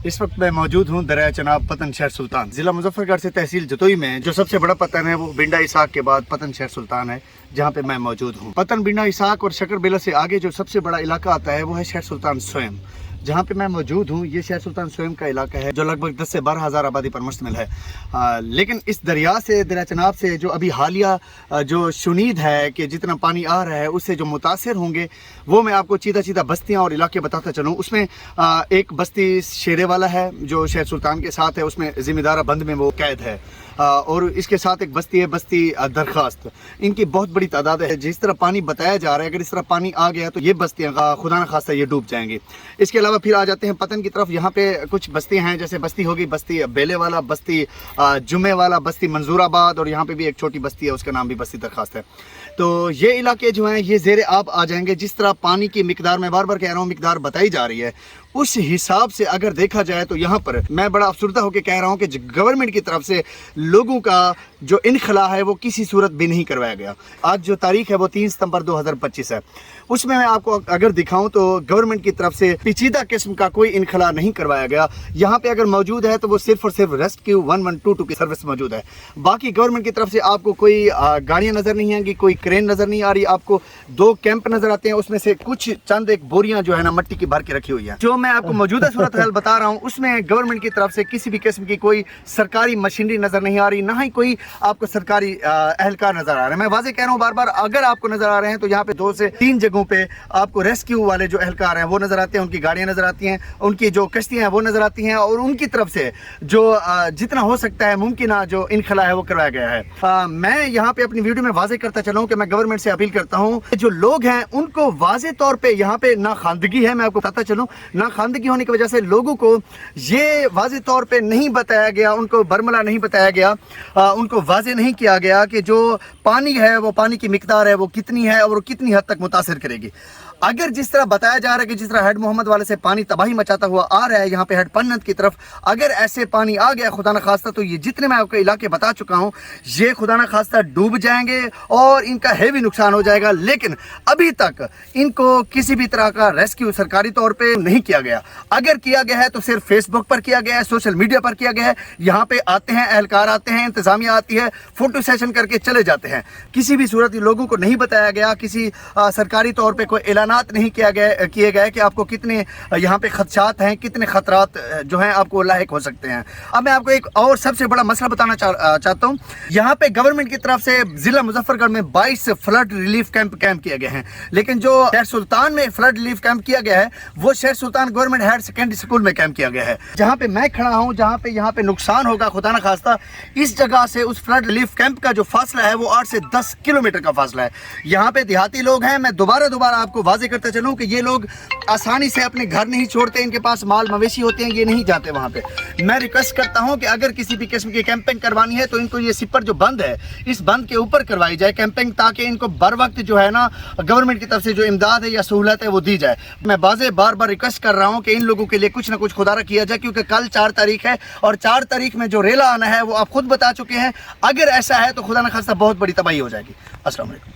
इस वक्त मैं मौजूद हूँ दरिया चनाब पतन शहर सुल्तान, जिला मुजफ्फरगढ़ से तहसील जतोई में। जो सबसे बड़ा पतन है वो बिंडा इसाक के बाद पतन शहर सुल्तान है, जहाँ पे मैं मौजूद हूँ। पतन बिंडा इसाक और शकर बेला से आगे जो सबसे बड़ा इलाका आता है वो है शहर सुल्तान स्वयं, जहाँ पे मैं मौजूद हूँ। ये शहर सुल्तान स्वयं का इलाका है जो लगभग 10 से 12 हज़ार आबादी पर मुश्तमिल है। लेकिन इस दरिया से, दरिया चनाब से जो अभी हालिया जो शुनीद है कि जितना पानी आ रहा है उससे जो मुतासिर होंगे वो मैं आपको चीदा चीदा बस्तियाँ और इलाके बताता चलूँ। उसमें एक बस्ती शेरे वाला है जो शहर सुल्तान के साथ है, उसमें ज़िम्मेदारा बंद में वो कैद है। और इसके साथ एक बस्ती है, बस्ती दरखास्त। इनकी बहुत बड़ी तादाद है। जिस तरह पानी बताया जा रहा है, अगर इस तरह पानी आ गया तो ये बस्तियाँ खुदा न खास्ता ये डूब जाएंगी। इसके अलावा फिर आ जाते हैं पतन की तरफ। यहाँ पे कुछ बस्तियाँ हैं, जैसे बस्ती होगी बस्ती बेले वाला, बस्ती जुमे वाला, बस्ती मंजूराबाद, और यहाँ पे भी एक छोटी बस्ती है, उसका नाम भी बस्ती दरखास्त है। तो ये इलाके जो हैं ये ज़ेरे आब आ जाएंगे। जिस तरह पानी की मिकदार, मैं बार बार कह रहा हूँ, मिकदार बताई जा रही है, उस हिसाब से अगर देखा जाए तो यहाँ पर मैं बड़ा अफसरदा होकर कह रहा हूँ कि गवर्नमेंट की तरफ से लोगों का जो इनखला है वो किसी सूरत भी नहीं करवाया गया। आज जो तारीख है वो 3 सितंबर 2025 है। उसमें मैं आपको अगर दिखाऊं तो गवर्नमेंट की तरफ से पेचीदा किस्म का कोई इनखला नहीं करवाया गया। यहाँ पे अगर मौजूद है तो वो सिर्फ और सिर्फ रेस्क्यू 1122 की सर्विस मौजूद है। बाकी गवर्नमेंट की तरफ से आपको कोई गाड़ियाँ नज़र नहीं आएंगी, कोई क्रेन नज़र नहीं आ रही। आपको 2 कैंप नज़र आते हैं, उसमें से कुछ चंद एक बोरियाँ जो है ना मिट्टी की भर के रखी हुई है। जो मैं आपको मौजूदा सूरत हाल बता रहा हूँ उसमें गवर्नमेंट की तरफ से किसी भी किस्म की कोई सरकारी मशीनरी नज़र नहीं आ रही, ना ही कोई आपको सरकारी एहलकार नज़र आ रहे हैं। मैं वाजे कह रहा हूँ बार बार, अगर आपको नज़र आ रहे हैं तो यहाँ पे 2 से 3 जगहों पे आपको रेस्क्यू वाले जो एहलकार हैं वो नज़र आते हैं, उनकी गाड़ियाँ नज़र आती हैं, उनकी जो कश्तियाँ हैं वो नज़र आती हैं, और उनकी तरफ से जो जितना हो सकता है मुमकिन जो इनखला है वो करवाया गया है। मैं यहाँ पे अपनी वीडियो में वाजे करता चला हूँ कि मैं गवर्नमेंट से अपील करता हूँ जो लोग हैं उनको वाजे तौर पर यहाँ पे नाखानदगी है। मैं आपको बताता चलूँ, नाखानदगी होने की वजह से लोगों को ये वाजे तौर पे नहीं बताया गया, उनको बरमला नहीं बताया गया, उनको वाजे नहीं किया गया कि जो पानी है वो पानी की मिकदार है वो कितनी है और वो कितनी हद तक मुतासिर करेगी। अगर जिस तरह बताया जा रहा है कि जिस तरह हेड मोहम्मद वाले से पानी तबाही मचाता हुआ आ रहा है यहाँ पे हेड पन्नत की तरफ, अगर ऐसे पानी आ गया खुदा न खास्ता तो ये जितने मैं आपके इलाके बता चुका हूँ ये खुदा न खास्ता डूब जाएंगे और इनका हेवी नुकसान हो जाएगा। लेकिन अभी तक इनको किसी भी तरह का रेस्क्यू सरकारी तौर पर नहीं किया गया। अगर किया गया है तो सिर्फ फेसबुक पर किया गया है, सोशल मीडिया पर किया गया है। यहाँ पे आते हैं एहलकार, आते हैं, इंतजामिया आती है, फोटो सेशन करके चले जाते हैं। किसी भी सूरत लोगों को नहीं बताया गया, किसी सरकारी तौर पर कोई नहीं किए गए कि आपको कितने यहाँ पे खदशात हैं, कितने खतरात जो हैं आपको लायक हो सकते हैं। अब मैं आपको एक और सबसे बड़ा मसला बताना चाहता हूँ। यहाँ पे गवर्नमेंट की तरफ से जिला मुजफ्फरगढ़ में 22 फ्लड रिलीफ कैंप किए गए हैं, लेकिन जो शहर सुल्तान में फ्लड रिलीफ कैंप किया गया है वो शहर सुल्तान गवर्नमेंट हायर सेकेंडरी स्कूल में कैंप किया गया है। जहाँ पे मैं खड़ा हूँ, जहाँ पे यहाँ पे नुकसान होगा खुदा न खास्ता, इस जगह से उस फ्लड रिलीफ कैंप का जो फासला है वो 8 से 10 किलोमीटर का फासला है। यहाँ पे देहाती लोग हैं। मैं दोबारा आपको वाजे करता चलूं कि ये लोग आसानी से अपने घर नहीं छोड़ते, इनके पास माल मवेशी होते हैं, ये नहीं जाते वहाँ पे। मैं रिक्वेस्ट करता हूँ कि अगर किसी भी किस्म की कैंपिंग करवानी है तो इनको ये सिपर जो बंद है इस बंद के ऊपर करवाई जाए कैंपिंग, ताकि इनको बर वक्त जो है ना गवर्नमेंट की तरफ से जो इमदाद है या सहूलत है वो दी जाए। मैं बार बार रिक्वेस्ट कर रहा हूँ कि इन लोगों के लिए कुछ ना कुछ खुदारा किया जाए, क्योंकि कल 4 तारीख है और 4 तारीख में जो रेला आना है वो आप खुद बता चुके हैं। अगर ऐसा है तो खुदा न खास्ता बहुत बड़ी तबाही हो जाएगी। अस्सलाम वालेकुम।